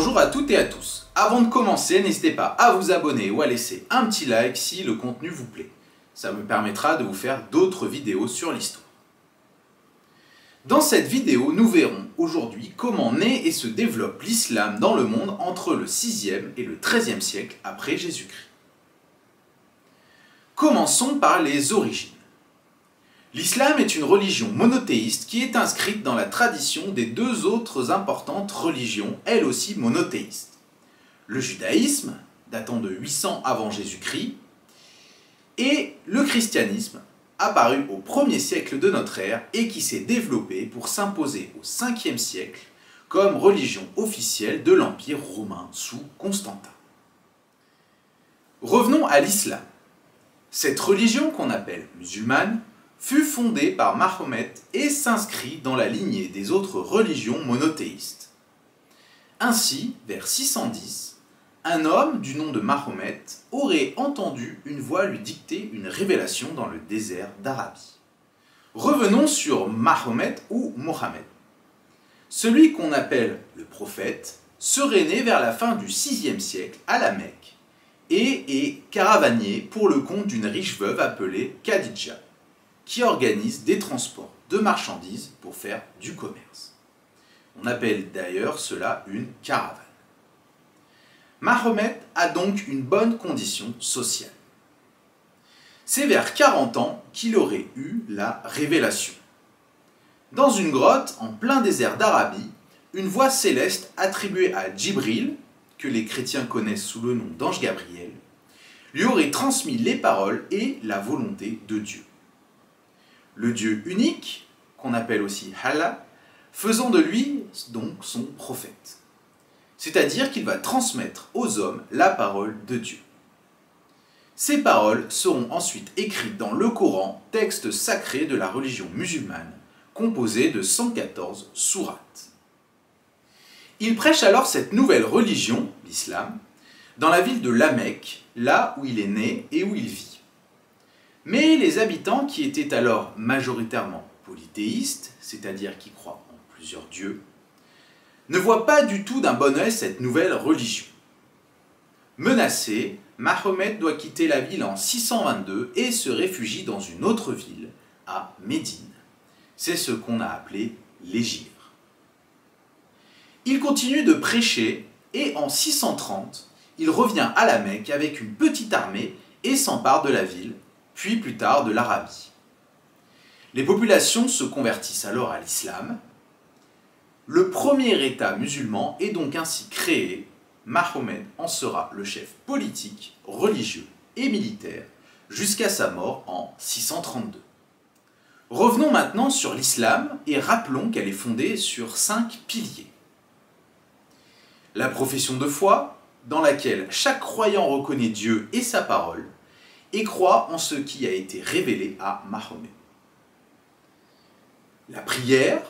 Bonjour à toutes et à tous. Avant de commencer, n'hésitez pas à vous abonner ou à laisser un petit like si le contenu vous plaît. Ça me permettra de vous faire d'autres vidéos sur l'histoire. Dans cette vidéo, nous verrons aujourd'hui comment naît et se développe l'islam dans le monde entre le 6e et le 13e siècle après Jésus-Christ. Commençons par les origines. L'islam est une religion monothéiste qui est inscrite dans la tradition des deux autres importantes religions, elles aussi monothéistes. Le judaïsme, datant de 800 avant Jésus-Christ, et le christianisme, apparu au 1er siècle de notre ère et qui s'est développé pour s'imposer au 5e siècle comme religion officielle de l'Empire romain sous Constantin. Revenons à l'islam. Cette religion qu'on appelle musulmane fut fondée par Mahomet et s'inscrit dans la lignée des autres religions monothéistes. Ainsi, vers 610, un homme du nom de Mahomet aurait entendu une voix lui dicter une révélation dans le désert d'Arabie. Revenons sur Mahomet ou Mohammed. Celui qu'on appelle le prophète serait né vers la fin du 6e siècle à la Mecque et est caravanier pour le compte d'une riche veuve appelée Khadija, qui organise des transports de marchandises pour faire du commerce. On appelle d'ailleurs cela une caravane. Mahomet a donc une bonne condition sociale. C'est vers 40 ans qu'il aurait eu la révélation. Dans une grotte en plein désert d'Arabie, une voix céleste attribuée à Djibril, que les chrétiens connaissent sous le nom d'ange Gabriel, lui aurait transmis les paroles et la volonté de Dieu. Le Dieu unique, qu'on appelle aussi Allah, faisant de lui donc son prophète. C'est-à-dire qu'il va transmettre aux hommes la parole de Dieu. Ces paroles seront ensuite écrites dans le Coran, texte sacré de la religion musulmane, composé de 114 sourates. Il prêche alors cette nouvelle religion, l'islam, dans la ville de La Mecque, là où il est né et où il vit. Mais les habitants, qui étaient alors majoritairement polythéistes, c'est-à-dire qui croient en plusieurs dieux, ne voient pas du tout d'un bon œil cette nouvelle religion. Menacé, Mahomet doit quitter la ville en 622 et se réfugie dans une autre ville, à Médine. C'est ce qu'on a appelé l'Hégire. Il continue de prêcher et en 630, il revient à la Mecque avec une petite armée et s'empare de la ville, puis plus tard de l'Arabie. Les populations se convertissent alors à l'islam. Le premier État musulman est donc ainsi créé. Mahomet en sera le chef politique, religieux et militaire jusqu'à sa mort en 632. Revenons maintenant sur l'islam et rappelons qu'elle est fondée sur 5 piliers. La profession de foi, dans laquelle chaque croyant reconnaît Dieu et sa parole, et croit en ce qui a été révélé à Mahomet. La prière,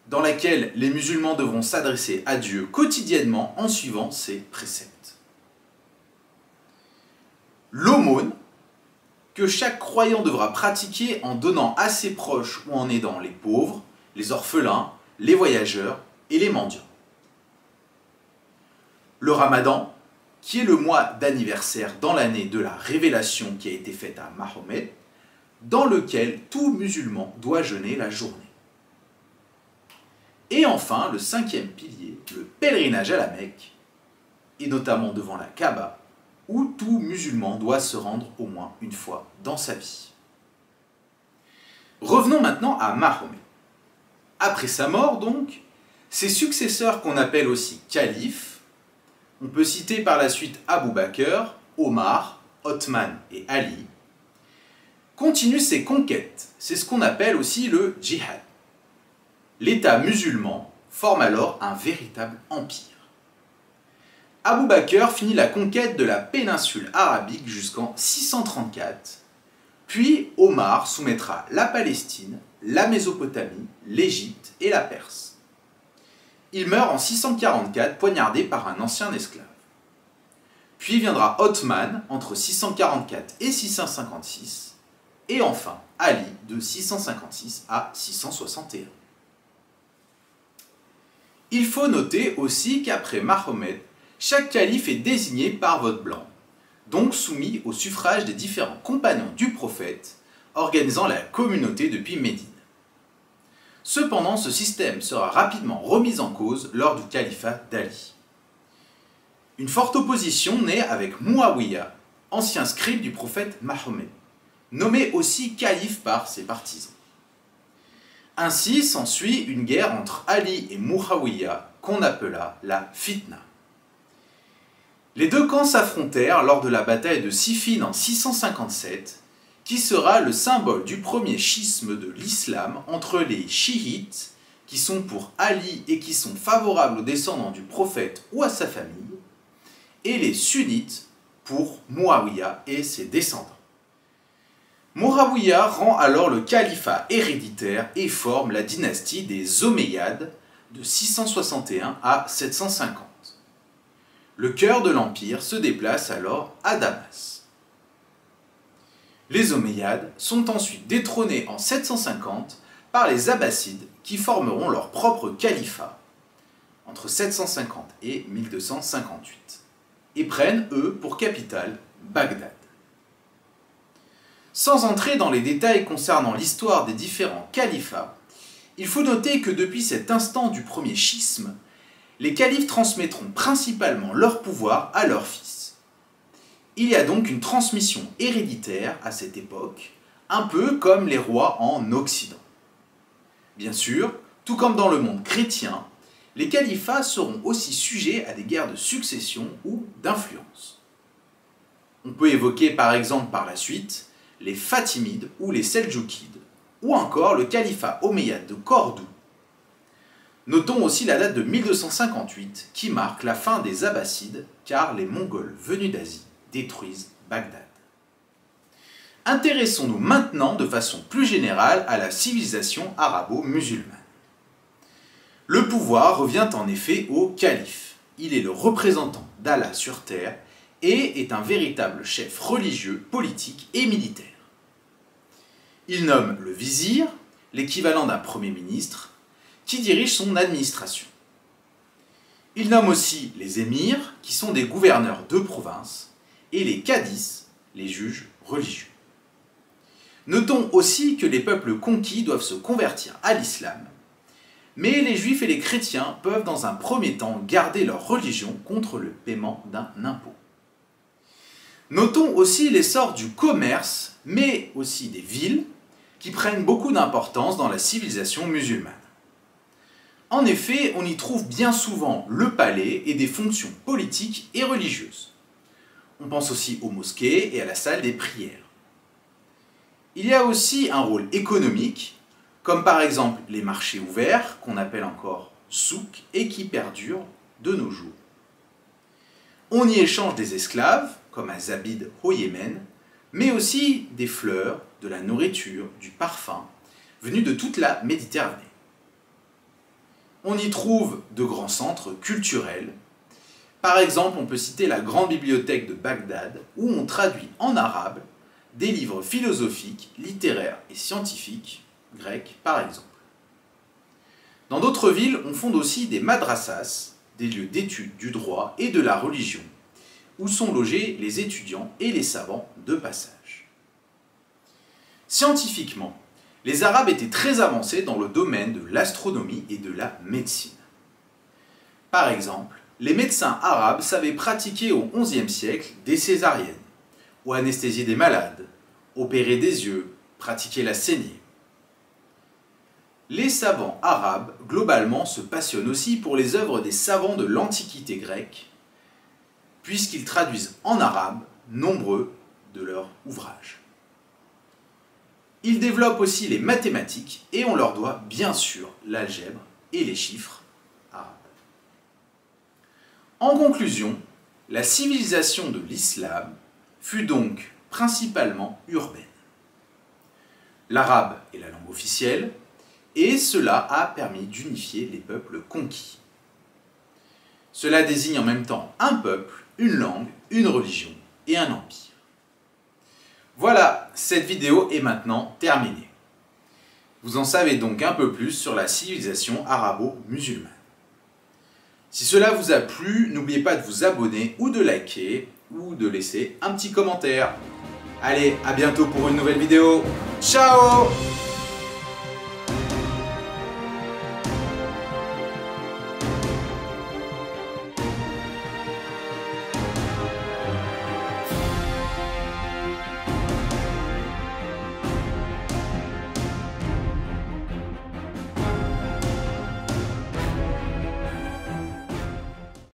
dans laquelle les musulmans devront s'adresser à Dieu quotidiennement en suivant ses préceptes. L'aumône, que chaque croyant devra pratiquer en donnant à ses proches ou en aidant les pauvres, les orphelins, les voyageurs et les mendiants. Le ramadan, qui est le mois d'anniversaire dans l'année de la révélation qui a été faite à Mahomet, dans lequel tout musulman doit jeûner la journée. Et enfin, le 5e pilier, le pèlerinage à la Mecque, et notamment devant la Kaaba, où tout musulman doit se rendre au moins une fois dans sa vie. Revenons maintenant à Mahomet. Après sa mort donc, ses successeurs qu'on appelle aussi califes, on peut citer par la suite Abu Bakr, Omar, Othman et Ali, continuent ses conquêtes. C'est ce qu'on appelle aussi le djihad. L'État musulman forme alors un véritable empire. Abu Bakr finit la conquête de la péninsule arabique jusqu'en 634, puis Omar soumettra la Palestine, la Mésopotamie, l'Égypte et la Perse. Il meurt en 644, poignardé par un ancien esclave. Puis viendra Othman entre 644 et 656, et enfin Ali de 656 à 661. Il faut noter aussi qu'après Mahomet, chaque calife est désigné par vote blanc, donc soumis au suffrage des différents compagnons du prophète, organisant la communauté depuis Médine. Cependant, ce système sera rapidement remis en cause lors du califat d'Ali. Une forte opposition naît avec Muawiyah, ancien scribe du prophète Mahomet, nommé aussi calife par ses partisans. Ainsi s'ensuit une guerre entre Ali et Muawiyah qu'on appela la Fitna. Les deux camps s'affrontèrent lors de la bataille de Siffin en 657, qui sera le symbole du premier schisme de l'islam entre les chiites, qui sont pour Ali et qui sont favorables aux descendants du prophète ou à sa famille, et les sunnites pour Muawiyah et ses descendants. Muawiyah rend alors le califat héréditaire et forme la dynastie des Omeyyades de 661 à 750. Le cœur de l'empire se déplace alors à Damas. Les Omeyyades sont ensuite détrônés en 750 par les Abbassides qui formeront leur propre califat entre 750 et 1258 et prennent, eux, pour capitale Bagdad. Sans entrer dans les détails concernant l'histoire des différents califats, il faut noter que depuis cet instant du premier schisme, les califes transmettront principalement leur pouvoir à leurs fils. Il y a donc une transmission héréditaire à cette époque, un peu comme les rois en Occident. Bien sûr, tout comme dans le monde chrétien, les califats seront aussi sujets à des guerres de succession ou d'influence. On peut évoquer par exemple par la suite les Fatimides ou les Seldjoukides, ou encore le califat omeyyade de Cordoue. Notons aussi la date de 1258 qui marque la fin des Abbassides car les Mongols venus d'Asie détruisent Bagdad. Intéressons-nous maintenant de façon plus générale à la civilisation arabo-musulmane. Le pouvoir revient en effet au calife. Il est le représentant d'Allah sur terre et est un véritable chef religieux, politique et militaire. Il nomme le vizir, l'équivalent d'un premier ministre, qui dirige son administration. Il nomme aussi les émirs, qui sont des gouverneurs de province, et les cadis, les juges religieux. Notons aussi que les peuples conquis doivent se convertir à l'islam, mais les juifs et les chrétiens peuvent dans un premier temps garder leur religion contre le paiement d'un impôt. Notons aussi l'essor du commerce, mais aussi des villes, qui prennent beaucoup d'importance dans la civilisation musulmane. En effet, on y trouve bien souvent le palais et des fonctions politiques et religieuses. On pense aussi aux mosquées et à la salle des prières. Il y a aussi un rôle économique, comme par exemple les marchés ouverts, qu'on appelle encore souk, et qui perdurent de nos jours. On y échange des esclaves, comme à Zabid au Yémen, mais aussi des fleurs, de la nourriture, du parfum, venus de toute la Méditerranée. On y trouve de grands centres culturels. Par exemple, on peut citer la grande bibliothèque de Bagdad, où on traduit en arabe des livres philosophiques, littéraires et scientifiques, grecs par exemple. Dans d'autres villes, on fonde aussi des madrasas, des lieux d'études du droit et de la religion, où sont logés les étudiants et les savants de passage. Scientifiquement, les Arabes étaient très avancés dans le domaine de l'astronomie et de la médecine. Par exemple, les médecins arabes savaient pratiquer au XIe siècle des césariennes, ou anesthésier des malades, opérer des yeux, pratiquer la saignée. Les savants arabes, globalement, se passionnent aussi pour les œuvres des savants de l'Antiquité grecque, puisqu'ils traduisent en arabe nombreux de leurs ouvrages. Ils développent aussi les mathématiques et on leur doit bien sûr l'algèbre et les chiffres arabes. En conclusion, la civilisation de l'islam fut donc principalement urbaine. L'arabe est la langue officielle et cela a permis d'unifier les peuples conquis. Cela désigne en même temps un peuple, une langue, une religion et un empire. Voilà, cette vidéo est maintenant terminée. Vous en savez donc un peu plus sur la civilisation arabo-musulmane. Si cela vous a plu, n'oubliez pas de vous abonner ou de liker ou de laisser un petit commentaire. Allez, à bientôt pour une nouvelle vidéo. Ciao!